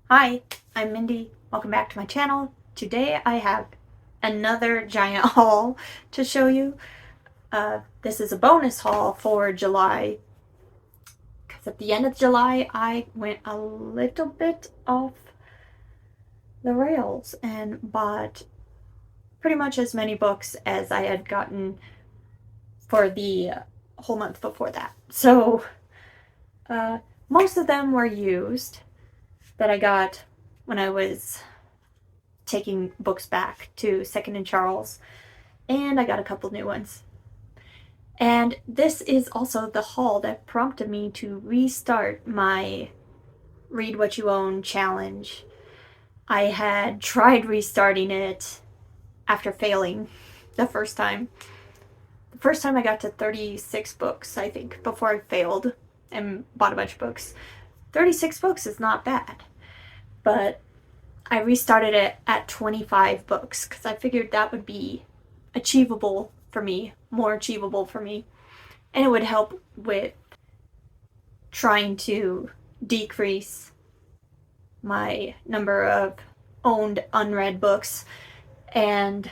Hi, I'm Mindy. Welcome back to my channel. Today I have another giant haul to show you. This is a bonus haul for July because at the end of July I went a little bit off the rails and bought pretty much as many books as I had gotten for the whole month before that. So uh, most of them were used that I got when I was taking books back to Second and Charles, and I got a couple new ones. And this is also the haul that prompted me to restart my Read What You Own challenge. I had tried restarting it after failing the first time. The first time I got to 36 books, I think, before I failed and bought a bunch of books. 36 books is not bad, but I restarted it at 25 books because I figured that would be achievable for me, more achievable for me, and it would help with trying to decrease my number of owned unread books. And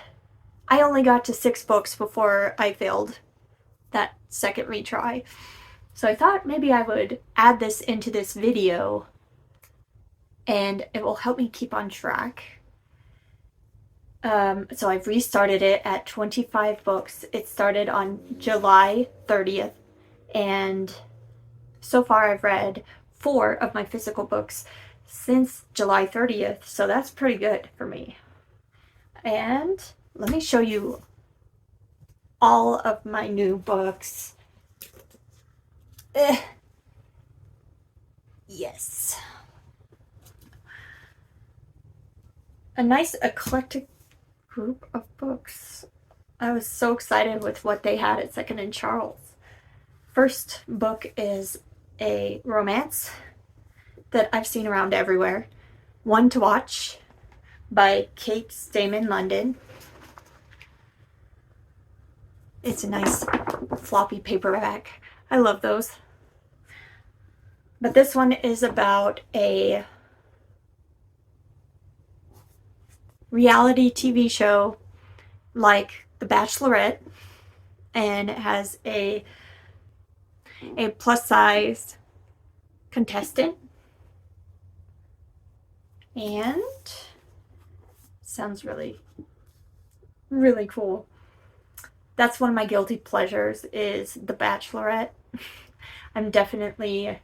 I only got to 6 books before I failed that second retry. So I thought maybe I would add this into this video and it will help me keep on track. So I've restarted it at 25 books. It started on July 30th, and so far I've read 4 of my physical books since July 30th, so that's pretty good for me. And let me show you all of my new books. Yes. A nice eclectic group of books. I was so excited with what they had at Second and Charles. First book is a romance that I've seen around everywhere. One to Watch by Kate Stayman London. It's a nice floppy paperback. I love those. But this one is about a reality TV show like The Bachelorette, and it has a plus size contestant, and sounds really cool. That's one of my guilty pleasures is The Bachelorette. I'm definitely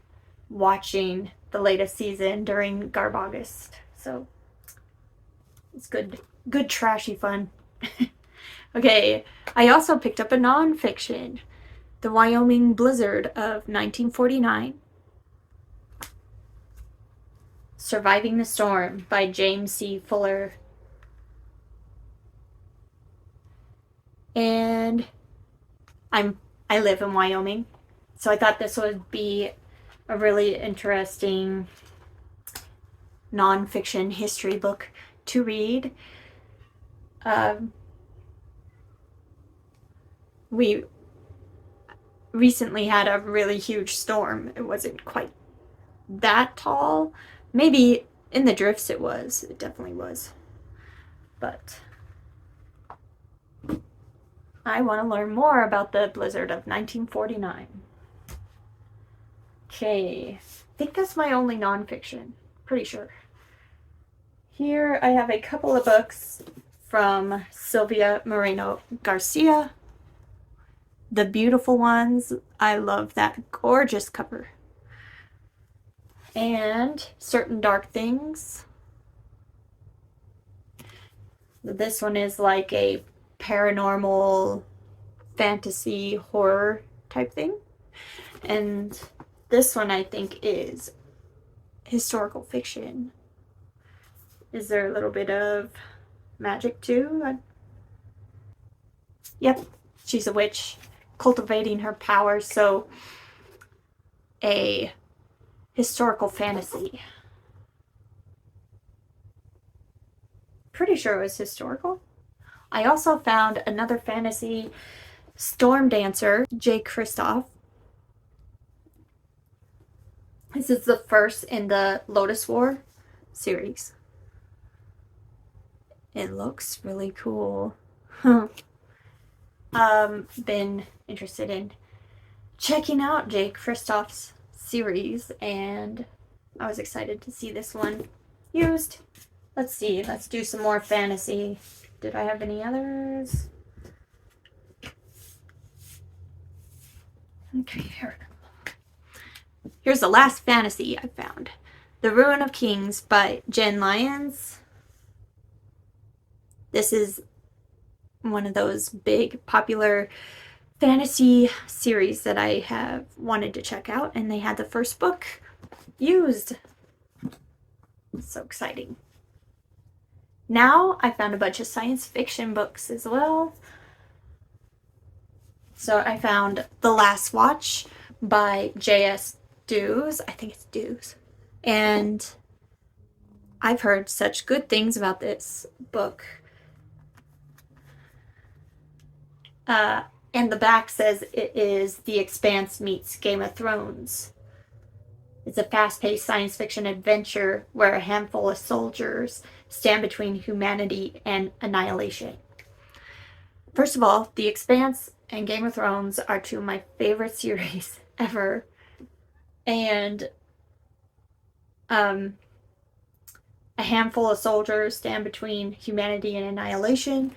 watching the latest season during Garb August, so it's good trashy fun. Okay, I also picked up a nonfiction, The Wyoming Blizzard of 1949. Surviving the Storm by James C. Fuller. And I live in Wyoming, so I thought this would be a really interesting nonfiction history book to read. We recently had a really huge storm. It wasn't quite that tall. Maybe in the drifts it was. It definitely was. But I want to learn more about the blizzard of 1949. Okay, I think that's my only nonfiction. Pretty sure. Here I have a couple of books from Sylvia Moreno Garcia. The Beautiful Ones. I love that gorgeous cover. And Certain Dark Things. This one is like a paranormal fantasy horror type thing. And this one I think is historical fiction. Is there a little bit of magic too? Yep, she's a witch cultivating her powers, so a historical fantasy. Pretty sure it was historical. I also found another fantasy, Storm Dancer, Jay Kristoff. This is the first in the Lotus War series. It looks really cool. Been interested in checking out Jake Kristoff's series, and I was excited to see this one used. Let's see, let's do some more fantasy. Did I have any others? Okay, here's the last fantasy I found. The Ruin of Kings by Jen Lyons. This is one of those big popular fantasy series that I have wanted to check out, and they had the first book used. So exciting. Now I found a bunch of science fiction books as well. So I found The Last Watch by J.S. Dews. I think it's Dews. And I've heard such good things about this book. And the back says it is The Expanse meets Game of Thrones. It's a fast-paced science fiction adventure where a handful of soldiers stand between humanity and annihilation. First of all, The Expanse and Game of Thrones are two of my favorite series ever. And a handful of soldiers stand between humanity and annihilation.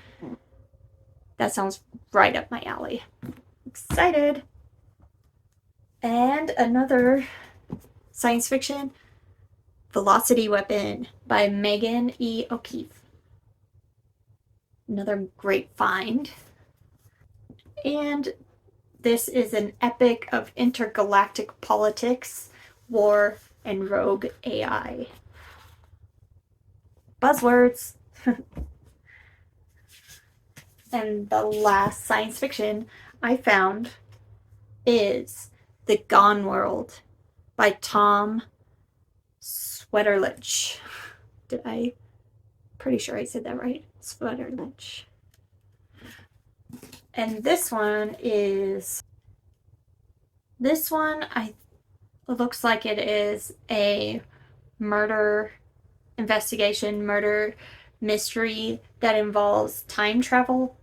That sounds right up my alley. Excited. And another science fiction, Velocity Weapon by Megan E. O'Keefe. Another great find. And this is an epic of intergalactic politics, war, and rogue AI. Buzzwords. And the last science fiction I found is The Gone World by Tom Swetterlich. Pretty sure I said that right. Swetterlich. And this one, it looks like it is a murder mystery that involves time travel.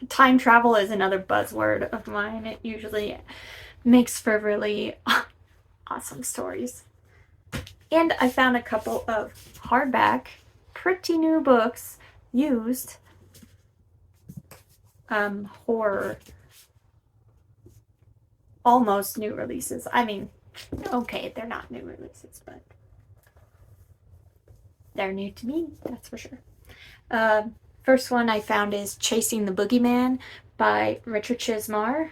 Time travel is another buzzword of mine. It usually makes for really awesome stories. And I found a couple of hardback, pretty new books used. Horror. Almost new releases. I mean, okay, they're not new releases, but they're new to me, that's for sure. First one I found is Chasing the Boogeyman by Richard Chizmar.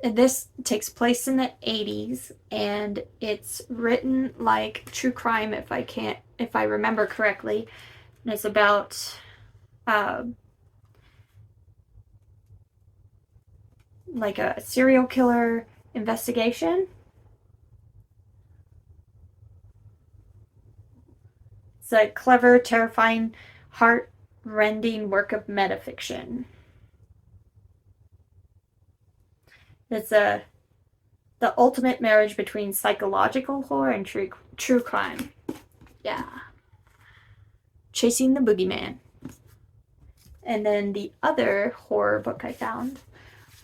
And this takes place in the 80s, and it's written like true crime if I remember correctly. And it's about like a serial killer investigation. It's a clever, terrifying, heart-rending work of metafiction. It's the ultimate marriage between psychological horror and true crime. Yeah. Chasing the Boogeyman. And then the other horror book I found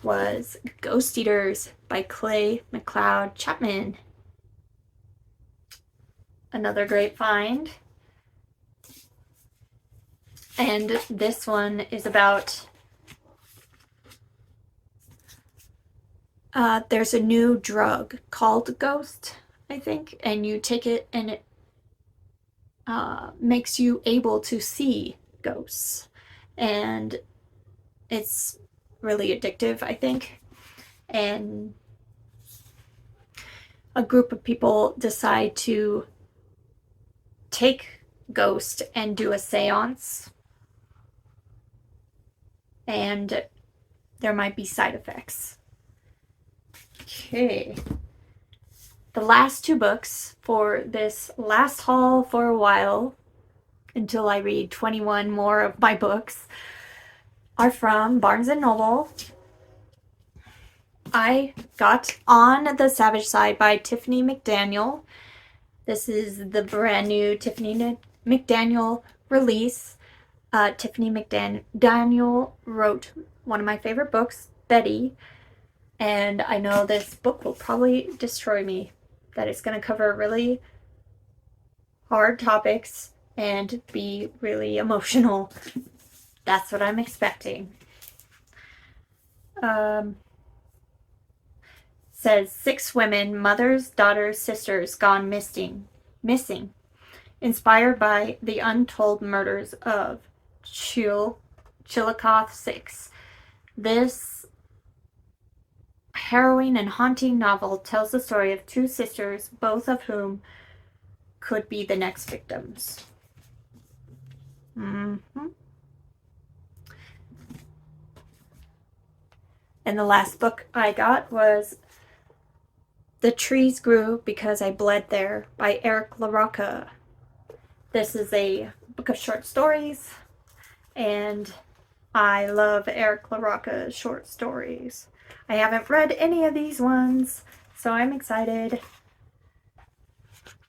was Ghost Eaters by Clay McLeod Chapman. Another great find. And this one is about there's a new drug called Ghost, I think, and you take it and it makes you able to see ghosts. And it's really addictive, I think. And a group of people decide to take Ghost and do a seance. And there might be side effects. Okay. The last two books for this last haul for a while, until I read 21 more of my books, are from Barnes & Noble. I got On the Savage Side by Tiffany McDaniel. This is the brand new Tiffany McDaniel release. Tiffany McDaniel wrote one of my favorite books, Betty, and I know this book will probably destroy me. That it's going to cover really hard topics and be really emotional. That's what I'm expecting. Says 6 women, mothers, daughters, sisters gone missing. Inspired by the untold murders of Chillicothe 6. This harrowing and haunting novel tells the story of 2 sisters, both of whom could be the next victims. And the last book I got was The Trees Grew Because I Bled There by Eric LaRocca. This is a book of short stories, and I love Eric LaRocca's short stories. I haven't read any of these ones, so I'm excited.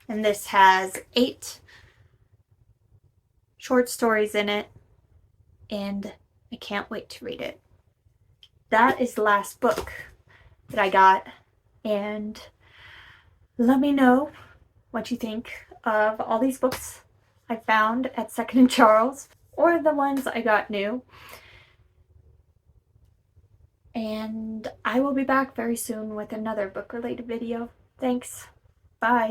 And this has 8 short stories in it, and I can't wait to read it. That is the last book that I got, and let me know what you think of all these books I found at Second and Charles, or the ones I got new. And I will be back very soon with another book-related video. Thanks. Bye.